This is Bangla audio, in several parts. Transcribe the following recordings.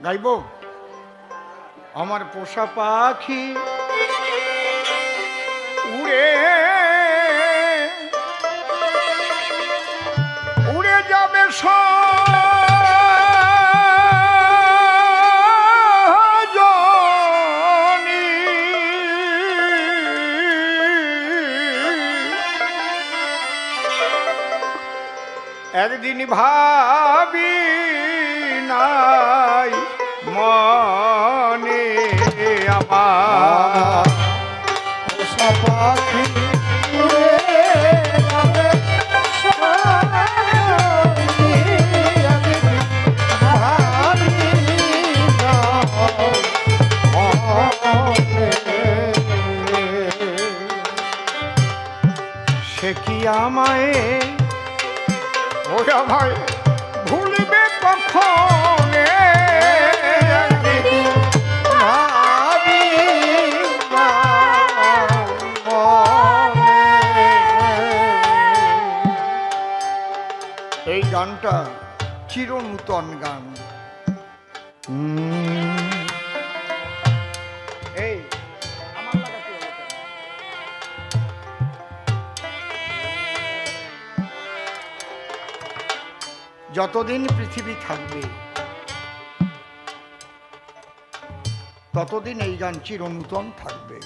গাইব আমার পোষা পাখি উড়ে উড়ে যাবে সজনী একদিন ভাবি নাই মনে আমার পোষা পাখি উড়ে যাবে সজনী একদিন ভাবি নাই মনে সে কি আমায় ওরা ভাই ভুলবে কখনে এই গানটা চির নূতন গান। এই আমার লাগাতে হবে। যতদিন পৃথিবী থাকবে ততদিন এই গান চিরনূতন থাকবে।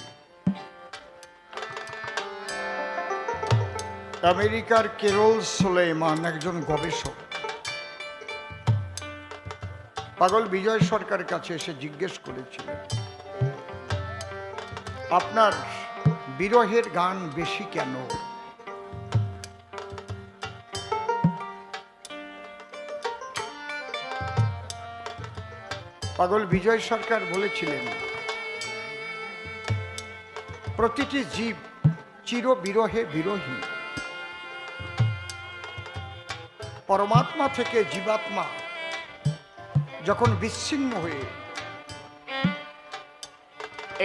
আমেরিকার কেরল সুলেমান একজন গবেষক পাগল বিজয় সরকারের কাছে এসে জিজ্ঞেস করেছিলেন, আপনার বিরহের গান বেশি কেন? পাগল বিজয় সরকার বলেছিলেন, প্রতিটি জীব চির বিরহে বিরহী। পরমাত্মা থেকে জীবাত্মা যখন বিচ্ছিন্ন হয়ে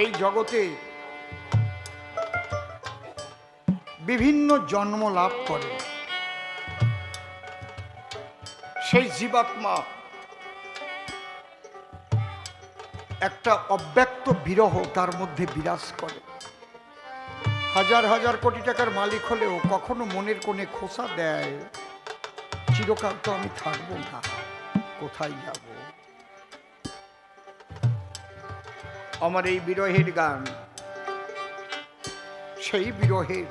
এই জগতে বিভিন্ন জন্ম লাভ করে, সেই জীবাত্মা একটা অব্যক্ত বিরহ তার মধ্যে বিরাজ করে। হাজার হাজার কোটি টাকার মালিক হলেও কখনো মনের কোণে খোঁচা দেয়, চিরকাল তো আমি থাকবো না, কোথায় যাব? আমার এই বিরহের গান সেই বিরহের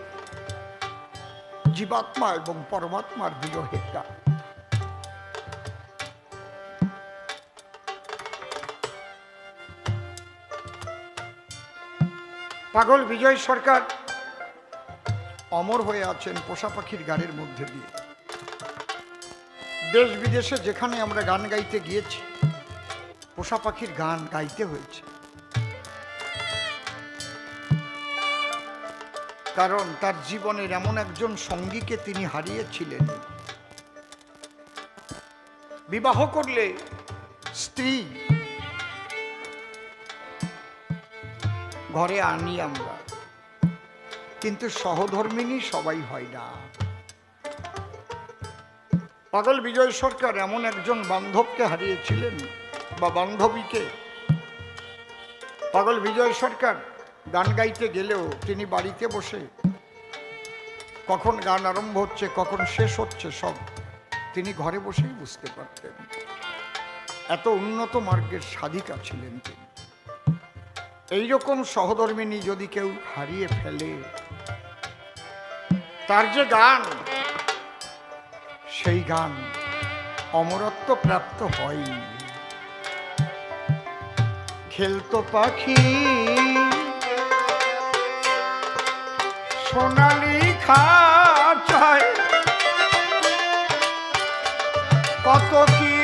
জীবাত্মা এবং পরমাত্মার বিরহের গান। পাগল বিজয় সরকার অমর হয়ে আছেন পোষা পাখির গানের মধ্যে দিয়ে। দেশ বিদেশে যেখানে আমরা গান গাইতে গিয়েছি, পোষা পাখির গান গাইতে হয়েছে, কারণ তার জীবনের এমন একজন সঙ্গীকে তিনি হারিয়েছিলেন। বিবাহ করলে স্ত্রী ঘরে আনি আমরা, কিন্তু সহধর্মিনী সবাই হয় না। পাগল বিজয় সরকার এমন একজন বান্ধবকে হারিয়েছিলেন বা বান্ধবীকে। পাগল বিজয় সরকার গান গাইতে গেলেও তিনি বাড়িতে বসে কখন গান আরম্ভ হচ্ছে কখন শেষ হচ্ছে সব তিনি ঘরে বসেই বুঝতে পারতেন। এত উন্নত মার্গের সাধিকা ছিলেন তিনি। এইরকম সহধর্মিনী যদি কেউ হারিয়ে ফেলে, তার যে গান, সেই গান অমরত্ব প্রাপ্ত হয়। খেলতো পাখি সোনালি খাঁচায়, কত কি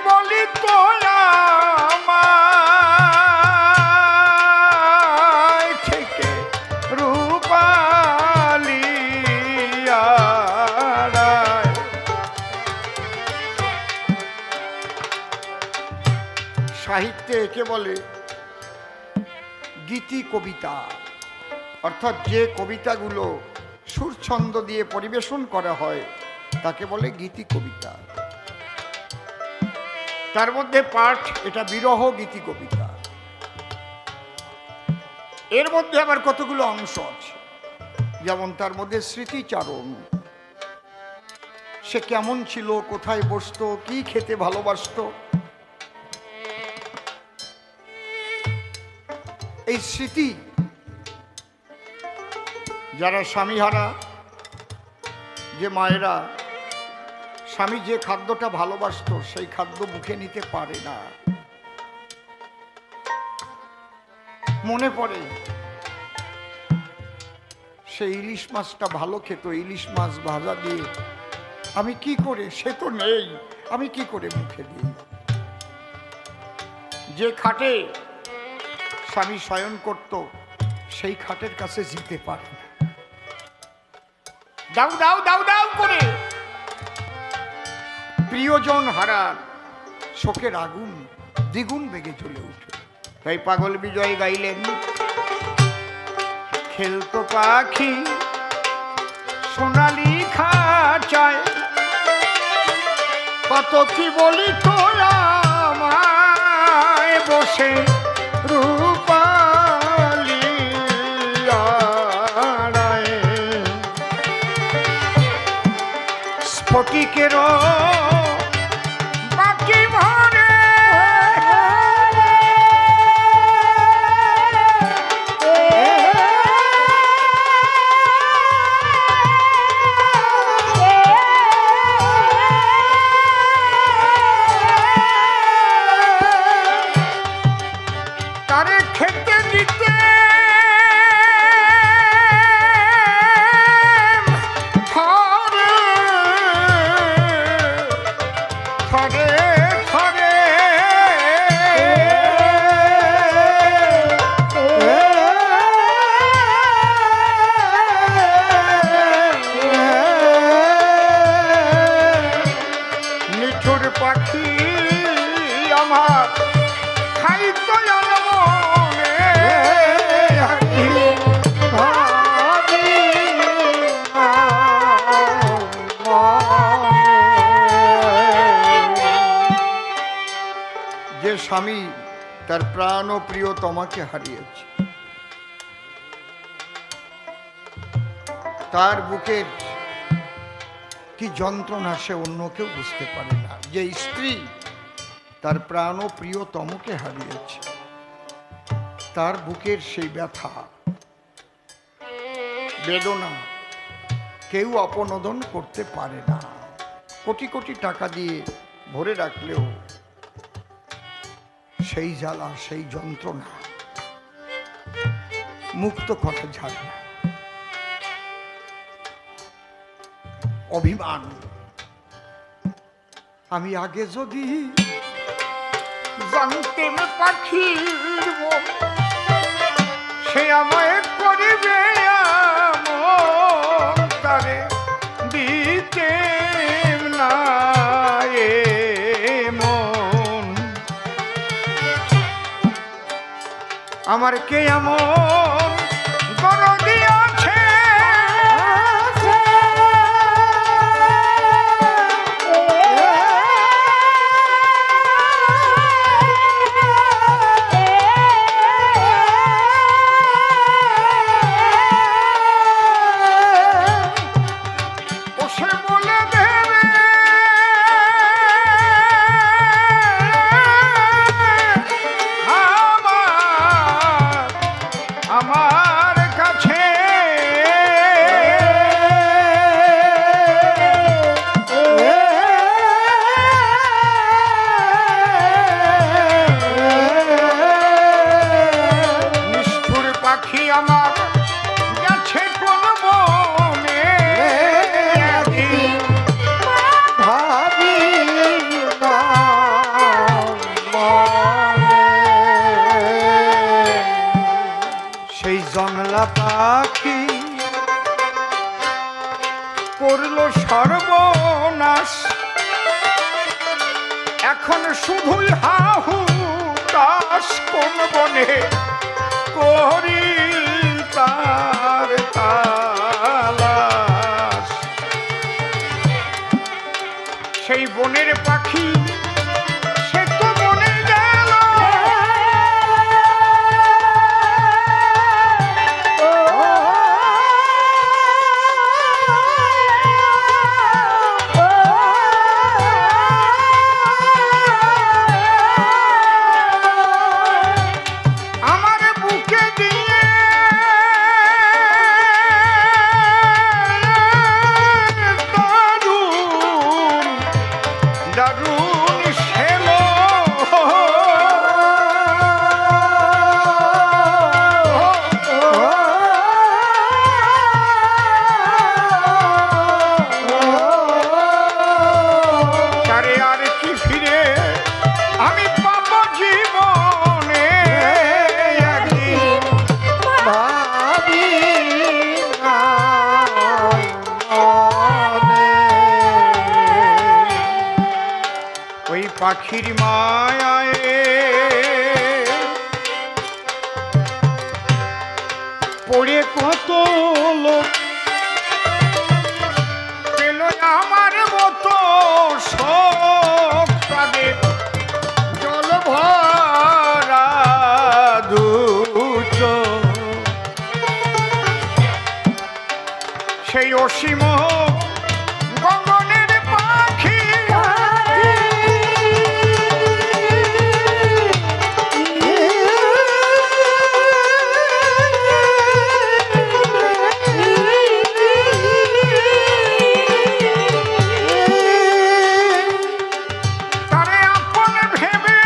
বলি তো আমায় থেকে রূপালি আড়ায়। সাহিত্যে একে বলে গীতি কবিতা, অর্থাৎ যে কবিতাগুলো সুরছন্দ দিয়ে পরিবেশন করা হয় তাকে বলে গীতি কবিতা। তার মধ্যে পাঠ এটা বিরহ গীতি কবিতা, এর মধ্যে আবার কতগুলো অংশ আছে। যেমন তার মধ্যে স্মৃতিচারণ, সে কেমন ছিল, কোথায় বসতো, কি খেতে ভালোবাসতো, এই স্মৃতি। যারা স্বামীহারা, যে মায়েরা স্বামী যে খাদ্যটা ভালোবাসতো সেই খাদ্য মুখে নিতে পারে না, মনে পড়ে সেই ইলিশ মাছটা ভালো খেত, ইলিশ মাছ ভাজা দিয়ে আমি কি করে, সে তো নেই, আমি কি করে মুখে দিই। যে খাটে স্বামী শয়ন করত সেই খাটের কাছে যেতে পারে না, দাও দাও দাও দাও করে প্রিয়জন হারার শোকের আগুন দ্বিগুণ বেগে চলে উঠে। তাই পাগল বিজয় গাইলেন, খেলতো পাখি সোনালি খাঁচায়, কত কি বলি তো আমায় বসে রূপালি আড়ায়, স্ফটিকেরও বাকি ভরে তারে খেতে দিতে থরে থরে থরে, নিঠুর পাখি আমার খাইতো যে স্বামী তার প্রাণ ও প্রিয়তমাকে হারিয়েছে, তার বুকের কি যন্ত্রণা সে অন্য কেউ বুঝতে পারে না। যে স্ত্রী তার প্রাণ ও প্রিয়তমকে হারিয়েছে, তার বুকের সেই ব্যথা বেদনা কেউ অপনোদন করতে পারে না। কোটি কোটি টাকা দিয়ে ভরে রাখলেও সেই জ্বালা, সেই যন্ত্রণা মুক্ত করা যায় না। অভিমান, আমি আগে যদি জানতেন পাখির মন, সে আমায় করিবে এমন, তারে দিতে না এমন, আমার কে এমন দরদি আছে, আমার কাছে নিষ্ঠুর পাখি আমার গেছে কোন বনে, ভাবি সেই জংলা পাখি করলো সর্বনাশ, এখন শুধুই হাহু তাস, কোন বনে করি তার তালাশ। সেই বনের পাখি সে পাখির মায়ায় পড়ে কত লোক পেল আমার মতো শোক তাদের জল ভরা দুচ সেই অসীম গগনের পাখি তারে আপন ভেবে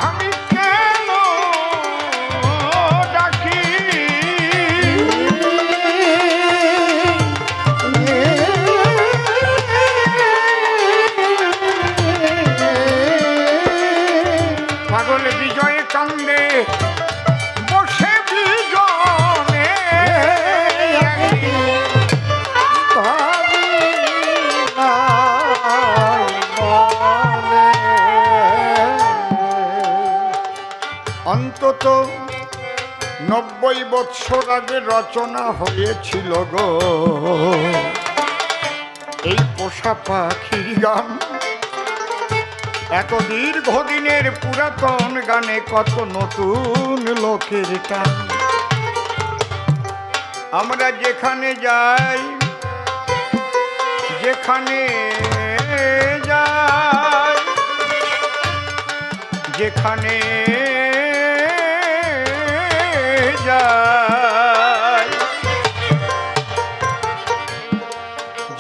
আমি কেন ডাকি পাগল বিজয় কান্দে বসে বিজনে অন্তত 90 বৎসর আগে রচনা হয়েছিল গো এই পোষা পাখির গান। এত দীর্ঘদিনের পুরাতন গানে কত নতুন লোকের টান। আমরা যেখানে যাই যেখানে যাই যেখানে যাই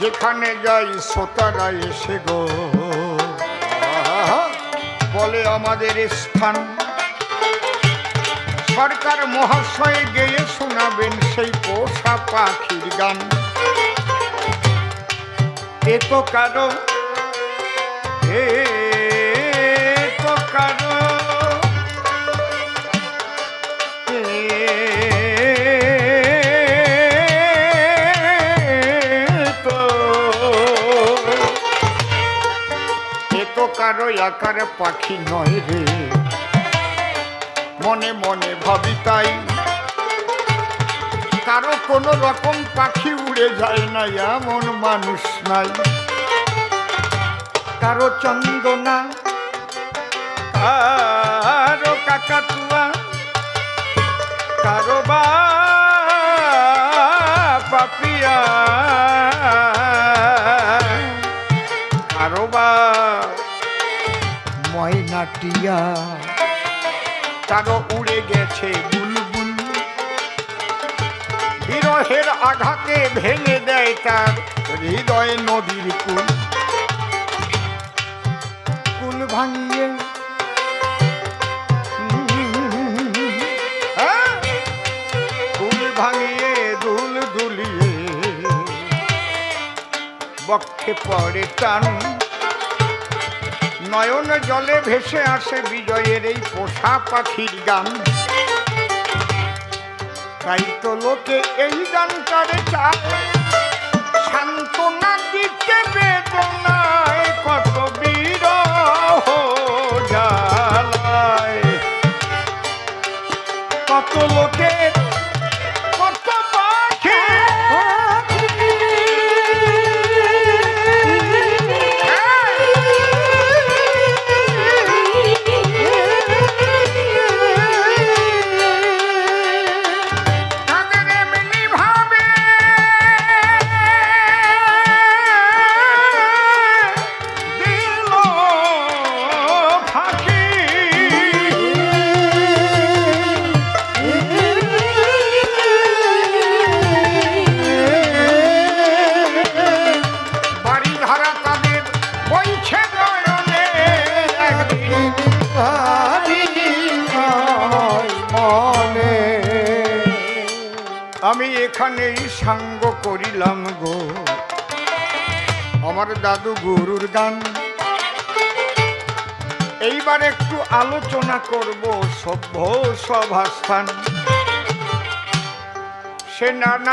যেখানে যাই শ্রোতারা এসে গো বলে আমাদের স্থান। সরকার মহাশয় গেয়ে শোনাবেন সেই পোষা পাখির গান। এ তো কারো এ তো কারো কারো আকার পাখি নয় রে মনে মনে ভাবি তাই। কারো কোনো রকম পাখি উড়ে যায় না এমন মানুষ নাই। কারো চন্দনা কারো কাকাতুয়া কারো বা পাপিয়া কারো বা ময়নাটিয়া কারো উড়ে গেছে বুলবুল। বিরহের আঘাতে ভেঙে দেয় তার হৃদয় নদীর কুল। কুল ভাঙিয়ে কুল ভাঙিয়ে দুল দুলিয়ে বক্ষে পড়ে টান। নয়ন জলে ভেসে আসে বিজয়ের এই পোষা পাখির গান। তাই তো লোকে এই গানটারে চায় সান্ত্বনা দিতে বেদনায় কত বিরহ জ্বালায়। কত লোকে কত পাখি আমি এখানেই সাঙ্গ করিলাম গো আমার দাদু গুরুর গান। এইবার একটু আলোচনা করব সভ্য সভাস্থান। সে নানা